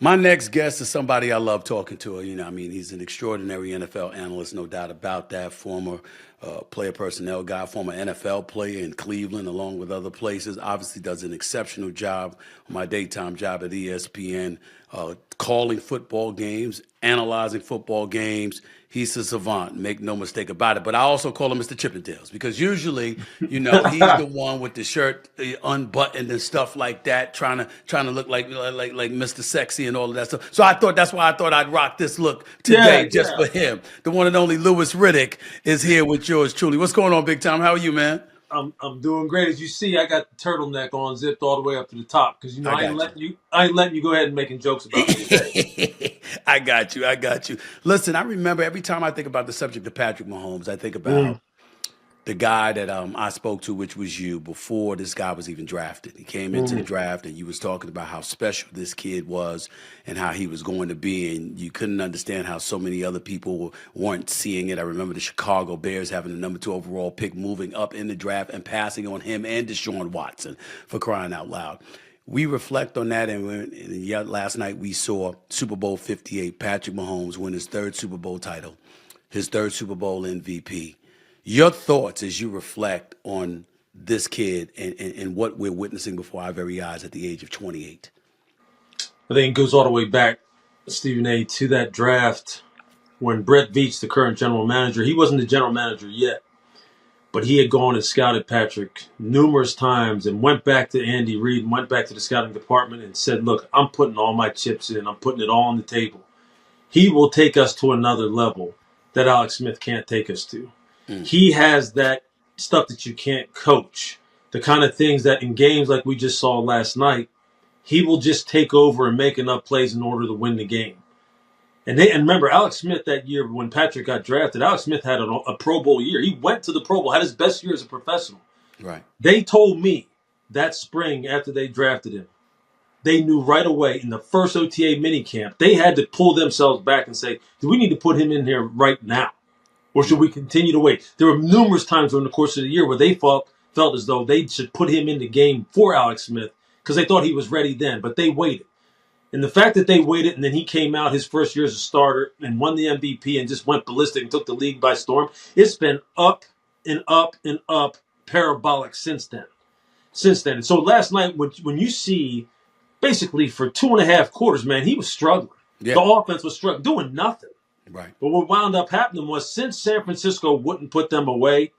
My next guest is somebody I love talking to. He's an extraordinary NFL analyst, no doubt about that. Former player personnel guy, former NFL player in Cleveland, along with other places. Obviously, does an exceptional job on my daytime job at ESPN, calling football games, analyzing football games. He's a savant, make no mistake about it. But I also call him Mr. Chippendales because usually, he's the one with the shirt unbuttoned and stuff like that, trying to look like Mr. Sexy and all of that stuff. So that's why I thought I'd rock this look Yeah, today just yeah. for him. The one and only Louis Riddick is here with yours truly. What's going on, Big Time? How are you, man? I'm doing great. As you see, I got the turtleneck on, zipped all the way up to the top because I I ain't got you. letting you go ahead and making jokes about me today. I got you. I got you. Listen, I remember every time I think about the subject of Patrick Mahomes, I think Mm, about the guy that I spoke to, which was you, before this guy was even drafted. He came into the mm. draft, and you was talking about how special this kid was and how he was going to be, and you couldn't understand how so many other people weren't seeing it. I remember the Chicago Bears having the number 2 overall pick, moving up in the draft and passing on him and Deshaun Watson, for crying out loud. We reflect on that, and yet last night we saw Super Bowl 58, Patrick Mahomes win his third Super Bowl title, his third Super Bowl MVP. Your thoughts as you reflect on this kid and what we're witnessing before our very eyes at the age of 28. I think it goes all the way back, Stephen A., to that draft when Brett Veach, the current general manager, he wasn't the general manager yet, but he had gone and scouted Patrick numerous times and went back to Andy Reid and went back to the scouting department and said, "Look, I'm putting all my chips in. I'm putting it all on the table. He will take us to another level that Alex Smith can't take us to. Mm. He has that stuff that you can't coach. The kind of things that in games like we just saw last night, he will just take over and make enough plays in order to win the game." And remember, Alex Smith that year when Patrick got drafted, Alex Smith had a Pro Bowl year. He went to the Pro Bowl, had his best year as a professional. Right. They told me that spring after they drafted him, they knew right away in the first OTA minicamp, they had to pull themselves back and say, do we need to put him in here right now? Or should we continue to wait? There were numerous times during the course of the year where they felt as though they should put him in the game for Alex Smith because they thought he was ready then, but they waited. And the fact that they waited and then he came out his first year as a starter and won the MVP and just went ballistic and took the league by storm, it's been up and up and up, parabolic since then. And so last night, when you see basically for 2.5 quarters, man, he was struggling. The Yeah. offense was struggling, doing nothing. Right. But what wound up happening was since San Francisco wouldn't put them away,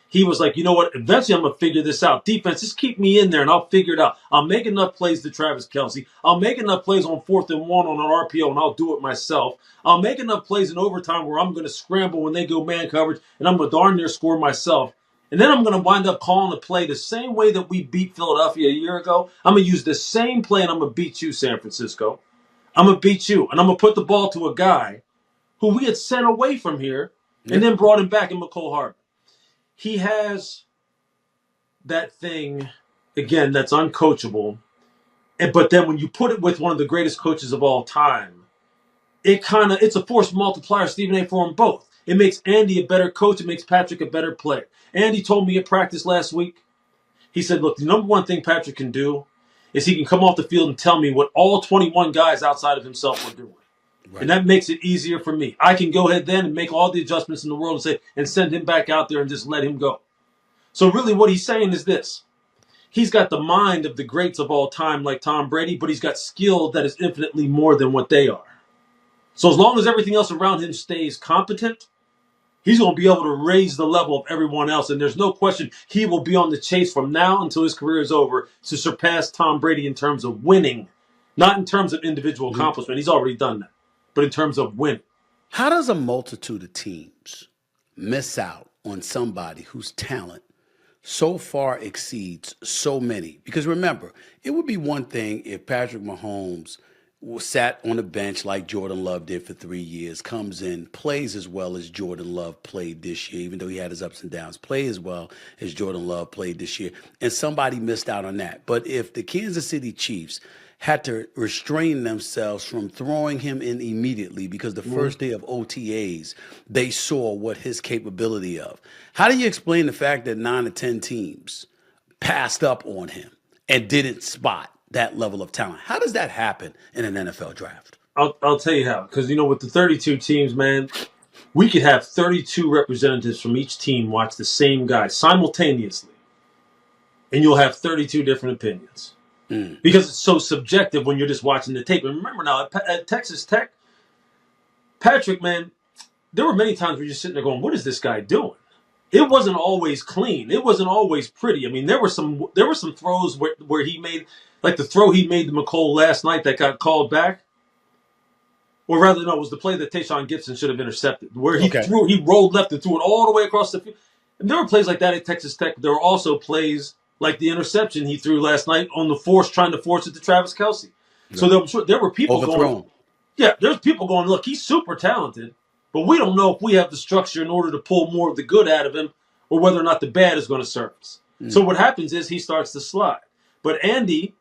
he was like, you know what? Eventually, I'm going to figure this out. Defense, just keep me in there and I'll figure it out. I'll make enough plays to Travis Kelce. I'll make enough plays on 4th and 1 on an RPO and I'll do it myself. I'll make enough plays in overtime where I'm going to scramble when they go man coverage and I'm going to darn near score myself. And then I'm going to wind up calling the play the same way that we beat Philadelphia a year ago. I'm going to use the same play and I'm going to beat you, San Francisco. I'm going to beat you. And I'm going to put the ball to a guy who we had sent away from here and Yeah. then brought him back in McCole Harbin. He has that thing, again, that's uncoachable. But then when you put it with one of the greatest coaches of all time, it's a force multiplier, Stephen A., for them both. It makes Andy a better coach. It makes Patrick a better player. Andy told me at practice last week, he said, look, the number one thing Patrick can do is he can come off the field and tell me what all 21 guys outside of himself were doing. And Right. that makes it easier for me. I can go ahead then and make all the adjustments in the world and send him back out there and just let him go. So really what he's saying is this. He's got the mind of the greats of all time like Tom Brady, but he's got skill that is infinitely more than what they are. So as long as everything else around him stays competent, he's going to be able to raise the level of everyone else. And there's no question he will be on the chase from now until his career is over to surpass Tom Brady in terms of winning, not in terms of individual Mhm. accomplishment. He's already done that. But in terms of winning. How does a multitude of teams miss out on somebody whose talent so far exceeds so many? Because remember, it would be one thing if Patrick Mahomes sat on a bench like Jordan Love did for 3 years, comes in, plays as well as Jordan Love played this year, even though he had his ups and downs, play as well as Jordan Love played this year, and somebody missed out on that. But if the Kansas City Chiefs had to restrain themselves from throwing him in immediately because the Mhm. first day of OTAs, they saw what his capability of. How do you explain the fact that 9 or 10 teams passed up on him and didn't spot that level of talent? How does that happen in an NFL draft? I'll tell you how. Because, with the 32 teams, man, we could have 32 representatives from each team watch the same guy simultaneously. And you'll have 32 different opinions. Because it's so subjective when you're just watching the tape. And remember now, at Texas Tech, Patrick, man, there were many times where you're just sitting there going, what is this guy doing? It wasn't always clean. It wasn't always pretty. I mean, there were some throws where he made, like the throw he made to McCole last night that got called back. Or rather, no, it was the play that Tayshaun Gibson should have intercepted, where he rolled left and threw it all the way across the field. And there were plays like that at Texas Tech. There were also plays like the interception he threw last night on the trying to force it to Travis Kelce. Yeah. So there were people going, there's people going, look, he's super talented, but we don't know if we have the structure in order to pull more of the good out of him or whether or not the bad is going to surface. So what happens is he starts to slide. But Andy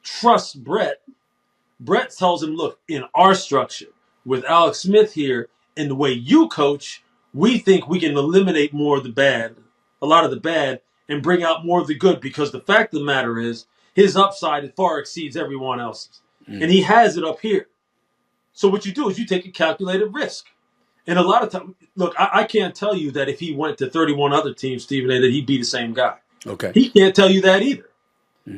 trusts Brett. Brett tells him, look, in our structure, with Alex Smith here and the way you coach, we think we can eliminate more of the bad, a lot of the bad, and bring out more of the good, because the fact of the matter is his upside far exceeds everyone else's. And he has it up here. So what you do is you take a calculated risk. And a lot of times, look, I can't tell you that if he went to 31 other teams, Stephen A., that he'd be the same guy. Okay. He can't tell you that either.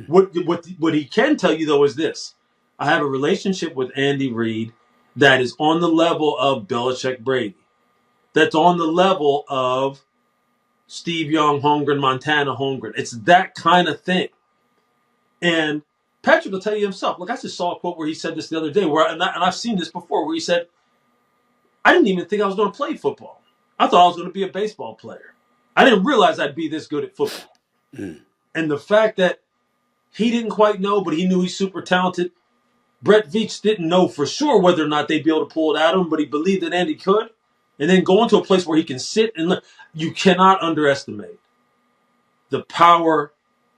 What he can tell you, though, is this. I have a relationship with Andy Reid that is on the level of Belichick Brady. That's on the level of Steve Young, Holmgren, Montana, Holmgren. It's that kind of thing. And Patrick will tell you himself. Look, I just saw a quote where he said this the other day, and I've seen this before, where he said, I didn't even think I was going to play football. I thought I was going to be a baseball player. I didn't realize I'd be this good at football. And the fact that he didn't quite know, but he knew he's super talented. Brett Veach didn't know for sure whether or not they'd be able to pull it out of him, but he believed that Andy could. And then going to a place where he can sit and look. You cannot underestimate the power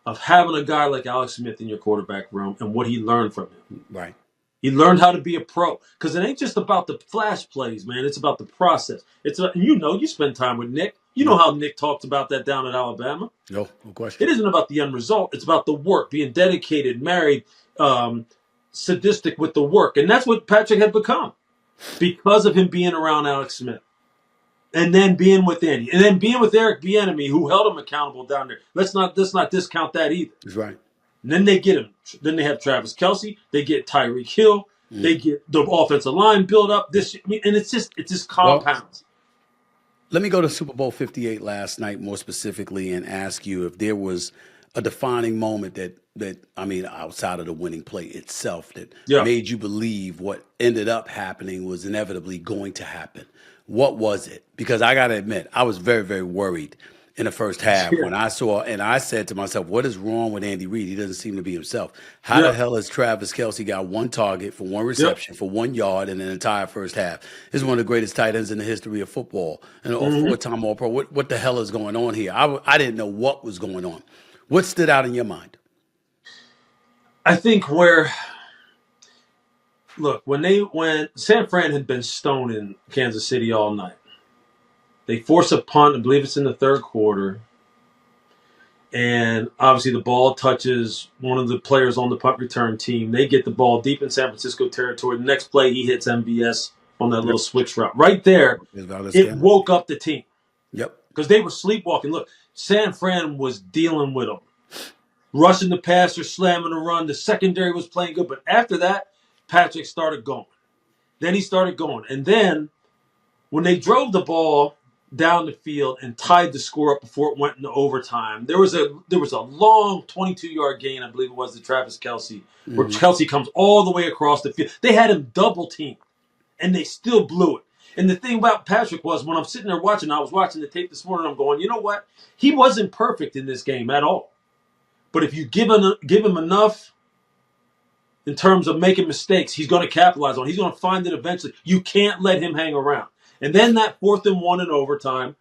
of having a guy like Alex Smith in your quarterback room and what he learned from him. Right. He learned how to be a pro. Because it ain't just about the flash plays, man. It's about the process. You spend time with Nick. You know how Nick talks about that down at Alabama. No question. It isn't about the end result. It's about the work, being dedicated, married, sadistic with the work. And that's what Patrick had become because of him being around Alex Smith. And then being with Andy. And then being with Eric Bieniemy, who held him accountable down there. Let's not discount that either. That's right. And then they get him. Then they have Travis Kelce. They get Tyreek Hill. They get the offensive line build up. And it's just compounds. Let me go to Super Bowl 58 last night more specifically and ask you if there was a defining moment that outside of the winning play itself that made you believe what ended up happening was inevitably going to happen. What was it? Because I got to admit, I was very, very worried in the first half when I saw, and I said to myself, what is wrong with Andy Reid? He doesn't seem to be himself. How the hell has Travis Kelce got one target for one reception for 1 yard in an entire first half? This is one of the greatest tight ends in the history of football and a four-time All-Pro. What the hell is going on here? I didn't know what was going on. What stood out in your mind? I think when San Fran had been stoned in Kansas City all night, they force a punt. I believe it's in the third quarter. And obviously the ball touches one of the players on the punt return team. They get the ball deep in San Francisco territory. The next play, he hits MVS on that little switch route. Right there, it woke up the team. Yep. Because they were sleepwalking. Look, San Fran was dealing with them. Rushing the passer, slamming the run. The secondary was playing good. But after that, Patrick started going. Then he started going. And then when they drove the ball down the field and tied the score up before it went into overtime, there was a long 22-yard gain, I believe it was, to Travis Kelce, where Kelce comes all the way across the field. They had him double-teamed, and they still blew it. And the thing about Patrick was, when I'm sitting there watching, I was watching the tape this morning, I'm going, you know what? He wasn't perfect in this game at all. But if you give him enough in terms of making mistakes, he's going to capitalize on it. He's going to find it eventually. You can't let him hang around. And then that 4th and 1 in overtime,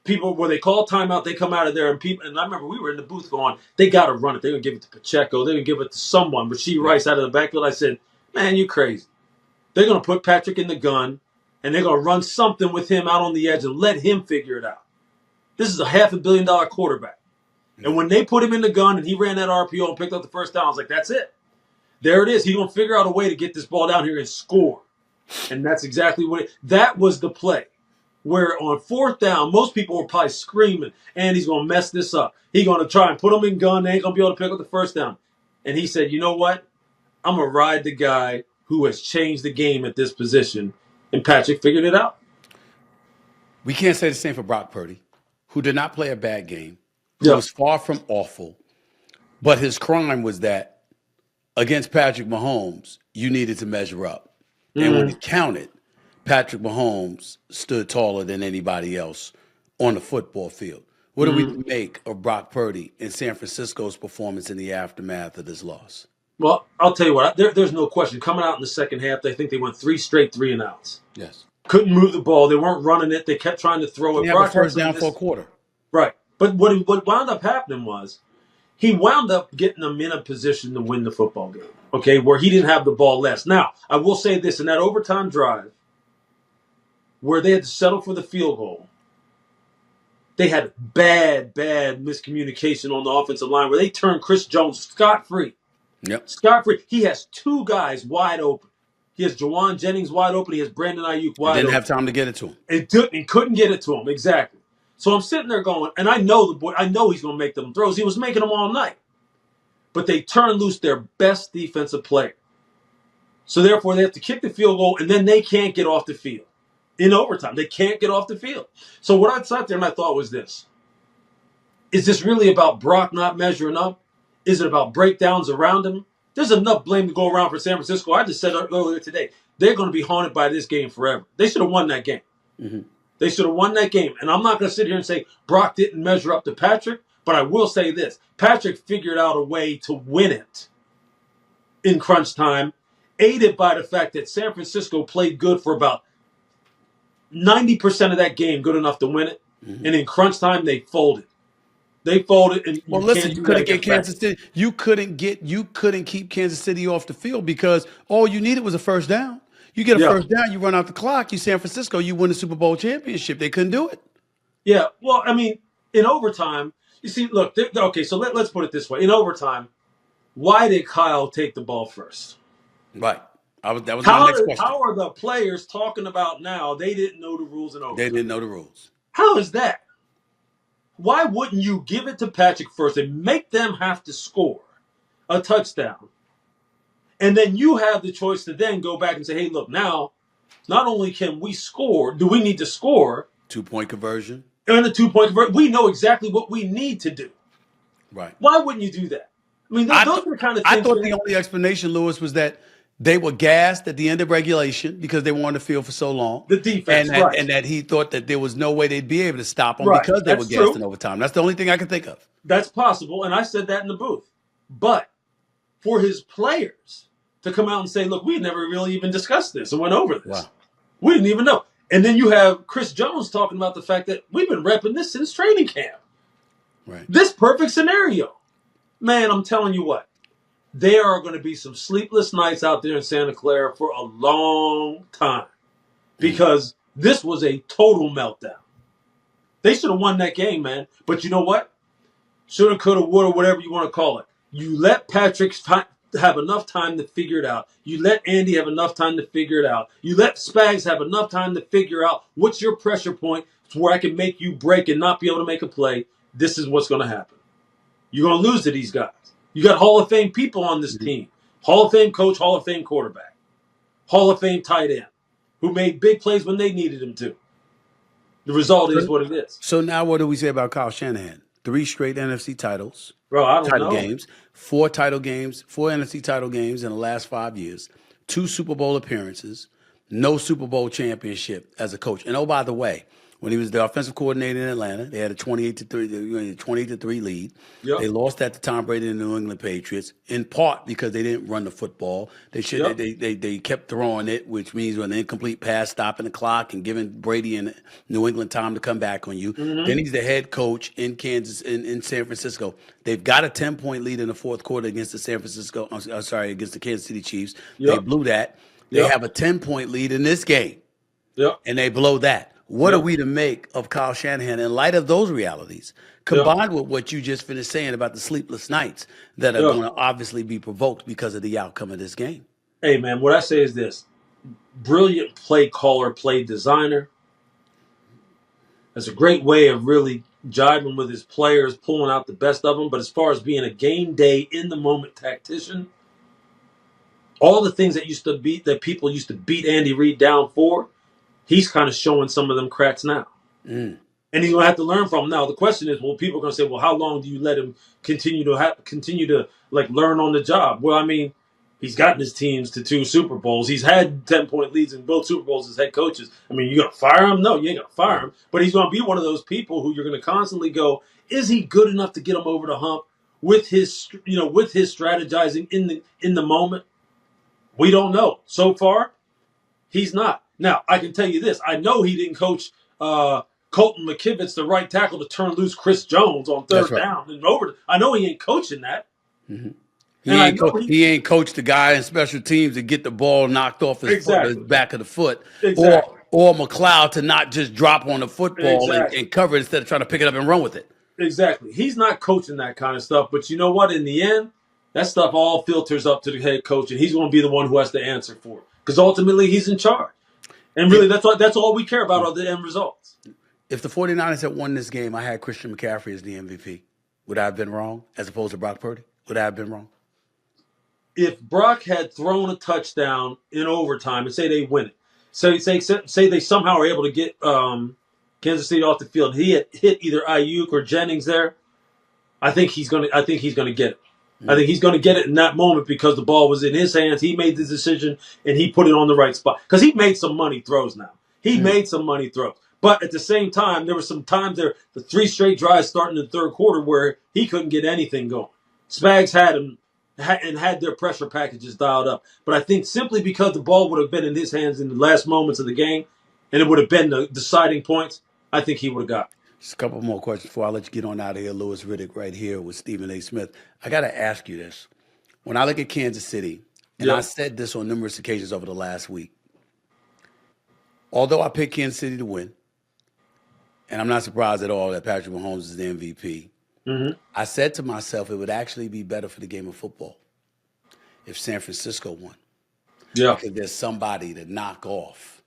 people, where they call timeout, they come out of there, and I remember we were in the booth going, they got to run it. They're going to give it to Pacheco. They're going to give it to someone. Rasheed Rice out of the backfield. I said, man, you're crazy. They're going to put Patrick in the gun, and they're going to run something with him out on the edge and let him figure it out. This is a $500 million quarterback. And when they put him in the gun and he ran that RPO and picked up the first down, I was like, that's it. There it is. He's going to figure out a way to get this ball down here and score. And that's exactly that was the play. Where on fourth down, most people were probably screaming, and he's going to mess this up. He's going to try and put them in gun. They ain't going to be able to pick up the first down. And he said, you know what? I'm going to ride the guy who has changed the game at this position. And Patrick figured it out. We can't say the same for Brock Purdy, who did not play a bad game, who was far from awful. But his crime was that against Patrick Mahomes, you needed to measure up. And when it counted, Patrick Mahomes stood taller than anybody else on the football field. What do we make of Brock Purdy and San Francisco's performance in the aftermath of this loss? Well, I'll tell you what. There's no question. Coming out in the second half, they think they went 3 straight 3-and-outs. Yes. Couldn't move the ball. They weren't running it. They kept trying to throw it. He had a first down for a quarter. Right. But what wound up happening was he wound up getting them in a position to win the football game, okay, where he didn't have the ball last. Now, I will say this. In that overtime drive, where they had to settle for the field goal, they had bad miscommunication on the offensive line where they turned Chris Jones scot-free. Yep. Scot-free. He has 2 guys wide open. He has Jawan Jennings wide open. He has Brandon Ayuk wide open. Didn't have time to get it to him. And couldn't get it to him, exactly. So I'm sitting there going, and I know he's going to make them throws. He was making them all night. But they turned loose their best defensive player. So therefore, they have to kick the field goal, and then they can't get off the field. In overtime, they can't get off the field. So what I sat there and I thought was this. Is this really about Brock not measuring up? Is it about breakdowns around him? There's enough blame to go around for San Francisco. I just said earlier today, they're going to be haunted by this game forever. They should have won that game. Mm-hmm. They should have won that game. And I'm not going to sit here and say Brock didn't measure up to Patrick, but I will say this. Patrick figured out a way to win it in crunch time, aided by the fact that San Francisco played good for about 90% of that game, good enough to win it. Mm-hmm. And in crunch time, they folded. They folded. And well, listen, you couldn't get Kansas City. You couldn't keep Kansas City off the field because all you needed was a first down. You get a first down, you run out the clock. You San Francisco, you win the Super Bowl championship. They couldn't do it. Yeah, well, I mean, in overtime, you see, look, okay, so let's put it this way. In overtime, why did Kyle take the ball first? Right. That was my next question. How are the players talking about now they didn't know the rules in overtime? They didn't know the rules. How is that? Why wouldn't you give it to Patrick first and make them have to score a touchdown? And then you have the choice to then go back and say, hey, look, now, not only can we score, do we need to score? 2-point conversion. And a 2-point conversion. We know exactly what we need to do. Right. Why wouldn't you do that? I mean, those are the kind of things. I thought the only explanation, Louis, was that they were gassed at the end of regulation because they were on the field for so long. The defense, and that he thought that there was no way they'd be able to stop them because they were gassed in overtime. That's the only thing I can think of. That's possible, and I said that in the booth. But for his players to come out and say, look, we never really even discussed this and went over this. Wow. We didn't even know. And then you have Chris Jones talking about the fact that we've been repping this since training camp. Right. This perfect scenario. Man, I'm telling you what. There are going to be some sleepless nights out there in Santa Clara for a long time because this was a total meltdown. They should have won that game, man. But you know what? Shoulda, coulda, woulda, whatever you want to call it. You let Patrick have enough time to figure it out. You let Andy have enough time to figure it out. You let Spags have enough time to figure out what's your pressure point where I can make you break and not be able to make a play. This is what's going to happen. You're going to lose to these guys. You got Hall of Fame people on this team. Hall of Fame coach, Hall of Fame quarterback. Hall of Fame tight end who made big plays when they needed him to. The result is what it is. So now what do we say about Kyle Shanahan? 3 straight NFC titles. Bro, I don't title know. Games. 4 title games, 4 NFC title games in the last 5 years. 2 Super Bowl appearances. No Super Bowl championship as a coach. And oh, by the way, when he was the offensive coordinator in Atlanta, they had a 28-3 lead. Yep. They lost that to Tom Brady and the New England Patriots, in part because they didn't run the football. They kept throwing it, which means an incomplete pass, stopping the clock and giving Brady and New England time to come back on you. Mm-hmm. Then he's the head coach in in San Francisco. They've got a 10-point lead in the fourth quarter against the Kansas City Chiefs. Yep. They blew that. They have a 10-point lead in this game. Yep. And they blow that. What are Yep. we to make of Kyle Shanahan in light of those realities, Yep. combined with what you just finished saying about the sleepless nights that are Yep. going to obviously be provoked because of the outcome of this game? Hey, man, what I say is this: brilliant play caller, play designer. That's a great way of really jiving with his players, pulling out the best of them. But as far as being a game day, in the moment tactician, all the things that people used to beat Andy Reid down for, he's kind of showing some of them cracks now. Mm. And he's going to have to learn from him. Now the question is, well, people are going to say, well, how long do you let him continue to like learn on the job? Well, I mean, he's gotten his teams to 2 Super Bowls. He's had 10-point leads in both Super Bowls as head coaches. I mean, you going to fire him? No, you ain't going to fire him. But he's going to be one of those people who you're going to constantly go, is he good enough to get him over the hump with his strategizing in the moment? We don't know. So far, he's not. Now, I can tell you this. I know he didn't coach Colton McKivitz, the right tackle, to turn loose Chris Jones on That's third right. down and over. I know he ain't coaching that. Mm-hmm. And I know he. He ain't coached the guy in special teams to get the ball knocked off his foot, his Exactly. back of the foot, Exactly. or McLeod to not just drop on the football Exactly. and cover it instead of trying to pick it up and run with it. Exactly. He's not coaching that kind of stuff. But you know what? In the end, that stuff all filters up to the head coach, and he's going to be the one who has to answer for it. Because ultimately, he's in charge. And If really, that's all we care about are the end results. if the 49ers had won this game, I had Christian McCaffrey as the MVP. Would I have been wrong as opposed to Brock Purdy? Would I have been wrong? If Brock had thrown a touchdown in overtime and say they win it, say they somehow are able to get Kansas City off the field, he had hit either Ayuk or Jennings there. I think he's gonna get it. I think he's gonna get it in that moment because the ball was in his hands. He made the decision and he put it on the right spot because he made some money throws now. He made some money throws. But at the same time, there were some times there, the 3 straight drives starting in the third quarter where he couldn't get anything going. Spags had him and had their pressure packages dialed up. But I think simply because the ball would have been in his hands in the last moments of the game and it would have been the deciding points, I think he would have got it. Just a couple more questions before I let you get on out of here. Louis Riddick right here with Stephen A. Smith. I got to ask you this. When I look at Kansas City, and I Yep. said this on numerous occasions over the last week, although I picked Kansas City to win, and I'm not surprised at all that Patrick Mahomes is the MVP, Mm-hmm. I said to myself it would actually be better for the game of football if San Francisco won Yeah. because there's somebody to knock off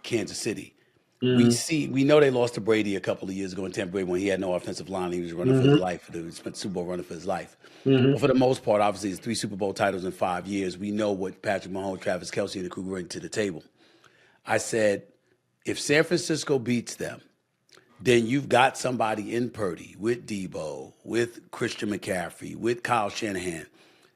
Kansas City. Mm-hmm. We know they lost to Brady a couple of years ago in Tampa Bay when he had no offensive line. He was running for his Mm-hmm. life. He spent Super Bowl running for his life. Mm-hmm. But for the most part, obviously, it's 3 Super Bowl titles in 5 years. We know what Patrick Mahomes, Travis Kelce, and the crew bring to the table. I said, if San Francisco beats them, then you've got somebody in Purdy with Debo, with Christian McCaffrey, with Kyle Shanahan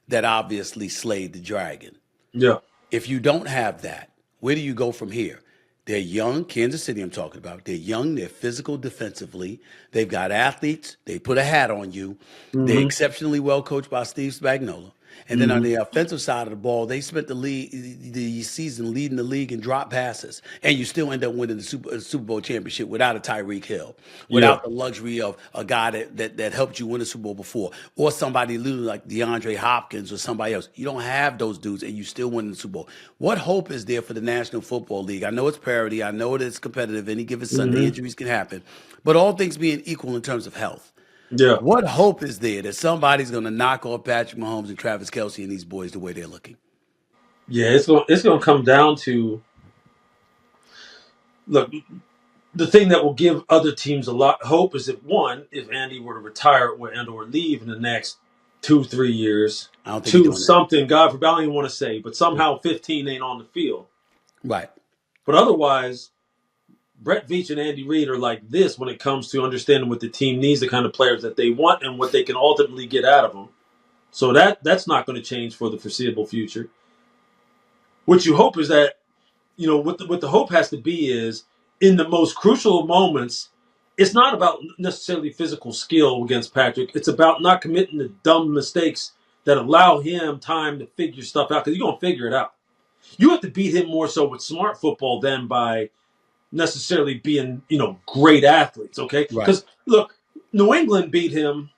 that obviously slayed the dragon. Yeah. If you don't have that, where do you go from here? They're young, Kansas City I'm talking about. They're young, they're physical defensively. They've got athletes. They put a hat on you. They're Mm-hmm. exceptionally well coached by Steve Spagnuolo. And then on Mm-hmm. the offensive side of the ball, they spent the season leading the league in drop passes, and you still end up winning the Super Bowl championship without a Tyreek Hill, Yeah. without the luxury of a guy that helped you win a Super Bowl before, or somebody literally like DeAndre Hopkins or somebody else. You don't have those dudes, and you still win the Super Bowl. What hope is there for the National Football League? I know it's parity. I know that it's competitive. Any given Sunday, Mm-hmm. injuries can happen, but all things being equal in terms of health. Yeah. What hope is there that somebody's going to knock off Patrick Mahomes and Travis Kelce and these boys the way they're looking? Yeah. It's gonna come down to look. The thing that will give other teams a lot of hope is if Andy were to retire or leave in the next 2-3 years, I don't think he's to doing that. something, God forbid, I don't even want to say, but Yeah. somehow 15 ain't on the field. Right. But otherwise, Brett Veach and Andy Reid are like this when it comes to understanding what the team needs, the kind of players that they want, and what they can ultimately get out of them. So that's not going to change for the foreseeable future. What you hope is that what the hope has to be is in the most crucial moments. It's not about necessarily physical skill against Patrick. It's about not committing the dumb mistakes that allow him time to figure stuff out because you're gonna figure it out. You have to beat him more so with smart football than by necessarily being great athletes. Okay, Right. because look, New England beat him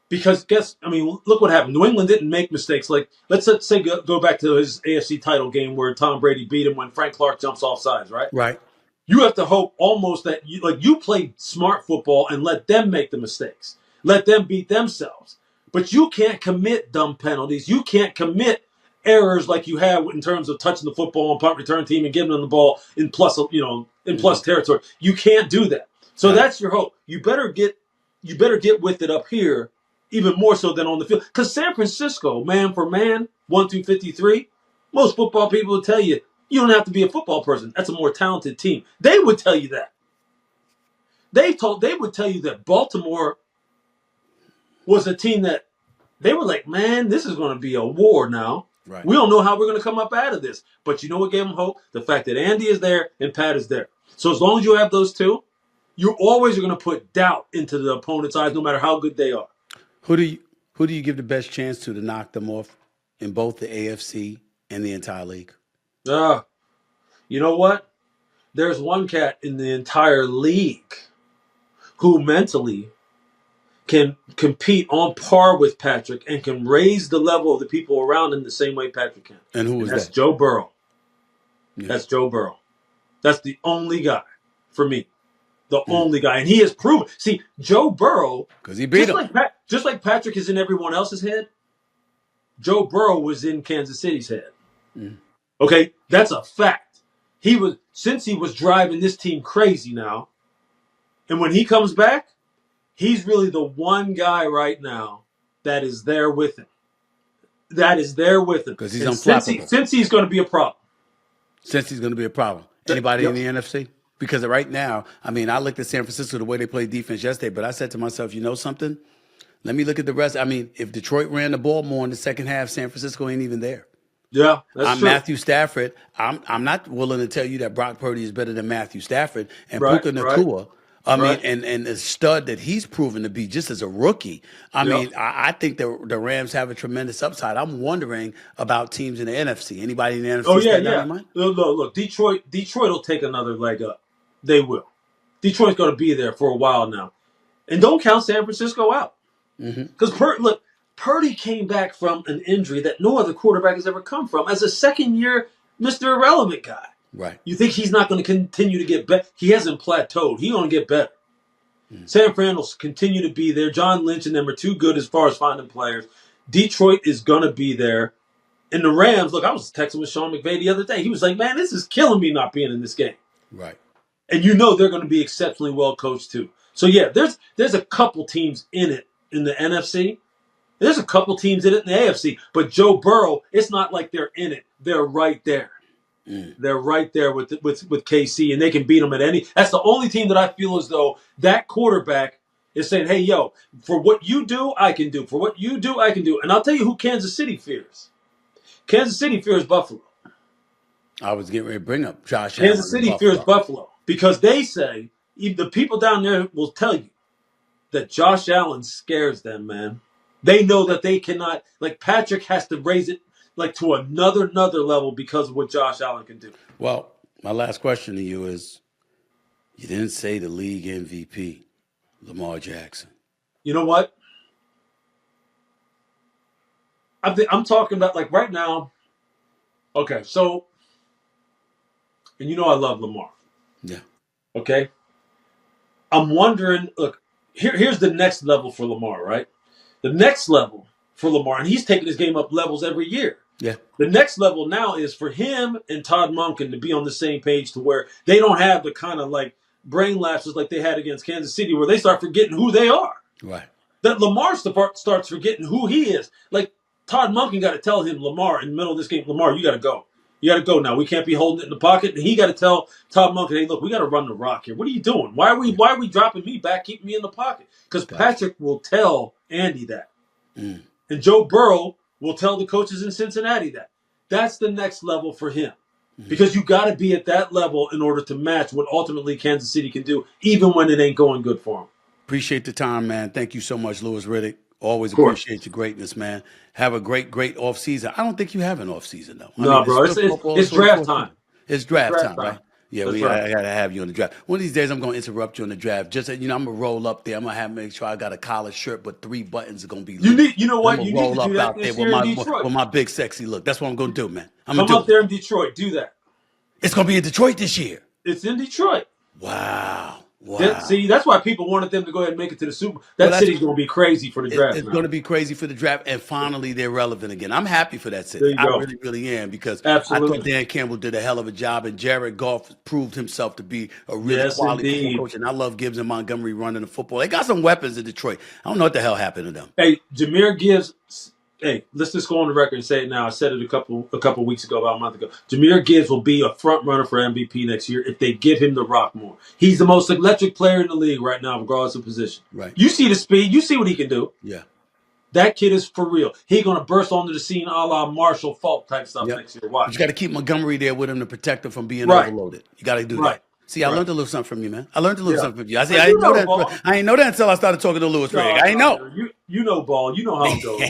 because look what happened. New England didn't make mistakes. Like let's say go back to his AFC title game where Tom Brady beat him when Frank Clark jumps off sides, right? Right. You have to hope almost that you play smart football and let them make the mistakes. Let them beat themselves. But you can't commit dumb penalties. You can't commit errors like you have in terms of touching the football on punt return team and giving them the ball in plus territory. You can't do that. So that's your hope. You better get with it up here even more so than on the field. Because San Francisco, man for man, 1-53, most football people will tell you, you don't have to be a football person. That's a more talented team. They would tell you that. They would tell you that Baltimore was a team that they were like, man, this is going to be a war now. Right. We don't know how we're going to come up out of this. But you know what gave them hope? The fact that Andy is there and Pat is there. So as long as you have those two, you always are going to put doubt into the opponent's eyes, no matter how good they are. Who do you give the best chance to knock them off in both the AFC and the entire league? You know what? There's one cat in the entire league who mentally can compete on par with Patrick and can raise the level of the people around him the same way Patrick can. And who is that? That's Joe Burrow. Yeah. That's Joe Burrow. That's the only guy for me. The only guy. And he has proven. See, Joe Burrow, because he beat him. Just like Patrick is in everyone else's head, Joe Burrow was in Kansas City's head. Okay? That's a fact. Since he was driving this team crazy now, and when he comes back, he's really the one guy right now that is there with him. Because he's unflappable. Since he's going to be a problem. Anybody in the NFC? Because right now, I mean, I looked at San Francisco, the way they played defense yesterday, but I said to myself, you know something? Let me look at the rest. I mean, if Detroit ran the ball more in the second half, San Francisco ain't even there. Yeah, that's true. Matthew Stafford. I'm not willing to tell you that Brock Purdy is better than Matthew Stafford and Right, Puka Nacua. I mean, and the stud that he's proven to be just as a rookie. I mean, I think the Rams have a tremendous upside. I'm wondering about teams in the NFC. Anybody in the NFC? Oh yeah. Look, Detroit will take another leg up. They will. Detroit's going to be there for a while now, and don't count San Francisco out. Because Purdy came back from an injury that no other quarterback has ever come from as a second-year Mr. Irrelevant guy. Right. You think he's not going to continue to get better? He hasn't plateaued. He's going to get better. San Fran will continue to be there. John Lynch and them are too good as far as finding players. Detroit is going to be there. And the Rams, look, I was texting with Sean McVay the other day. He was like, man, this is killing me not being in this game. Right. And you know they're going to be exceptionally well coached too. So yeah, there's a couple teams in it in the NFC. There's a couple teams in it in the AFC. But Joe Burrow, it's not like they're in it. They're right there. They're right there with KC, and they can beat them at any. That's the only team that I feel as though that quarterback is saying, hey, yo, for what you do, I can do. For what you do, I can do. And I'll tell you who Kansas City fears. Kansas City fears Buffalo. I was getting ready to bring up Josh Allen. Kansas City fears Buffalo because they say, the people down there will tell you that Josh Allen scares them, man. They know that they cannot, like Patrick has to raise it like to another level because of what Josh Allen can do. Well, my last question to you is, you didn't say the league MVP, Lamar Jackson. You know what? I'm talking about like right now. Okay, so, and you know I love Lamar. Yeah. Okay? I'm wondering, look, here's the next level for Lamar, right? The next level for Lamar, and he's taking his game up levels every year. Yeah. The next level now is for him and Todd Monken to be on the same page to where they don't have the kind of like brain lapses like they had against Kansas City where they start forgetting who they are. Right. That Lamar starts forgetting who he is. Like Todd Monken got to tell him, Lamar, in the middle of this game, Lamar, you got to go. You got to go now. We can't be holding it in the pocket. And he got to tell Todd Monken, hey, look, we got to run the rock here. What are you doing? Why are we dropping me back, keeping me in the pocket? Because Patrick will tell Andy that. And Joe Burrow will tell the coaches in Cincinnati that. That's the next level for him. Because you got to be at that level in order to match what ultimately Kansas City can do, even when it ain't going good for him. Appreciate the time, man. Thank you so much, Louis Riddick. Always appreciate your greatness, man. Have a great offseason. I don't think you have an offseason, though. No, bro. It's draft time. It's draft time, right? Yeah, right. I got to have you on the draft. One of these days, I'm going to interrupt you on the draft. Just, I'm going to roll up there. I'm going to make sure I got a collared shirt, but 3 buttons are going to be loose. You know what? You need to do that out there with my big, sexy look. That's what I'm going to do, man. Come up there in Detroit. Do that. It's going to be in Detroit this year. It's in Detroit. Wow. See, that's why people wanted them to go ahead and make it to the Super. That Well, city's going to be crazy for the draft it's now. going to be crazy for the draft, and finally they're relevant again. I'm happy for that There city. you I go. really, really am, because I thought Absolutely. Dan Campbell did a hell of a job, and Jared Goff proved himself to be a really Yes, quality football indeed. coach. And I love Gibbs and Montgomery running the football. They got some weapons in Detroit. I don't know what the hell happened to them. Hey, Jameer Gibbs. Hey, let's just go on the record and say it now. I said it a couple weeks ago, about a month ago. Jameer Gibbs will be a front runner for MVP next year if they give him the rock more. He's the most electric player in the league right now, regardless of position. Right. You see the speed. You see what he can do. Yeah. That kid is for real. He's going to burst onto the scene a la Marshall Faulk type stuff Yep. next year. But Watch. you got to keep Montgomery there with him to protect him from being Right. overloaded. You got to do Right. that. See, I Right. learned a little something from you, man. I learned a little Yeah. something from you. I see. Hey, I you didn't know know that. ball. I didn't know that until I started talking to Louis Riddick. I didn't know. You know ball. You know how it goes.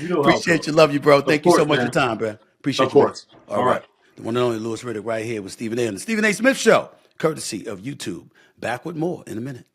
You know how it Appreciate goes. you. Love you, bro. Thank you so course, much for man. your time, bro. Appreciate Of you, bro. course. All right. The one and only Louis Riddick right here with Stephen A. and the Stephen A. Smith Show, courtesy of YouTube. Back with more in a minute.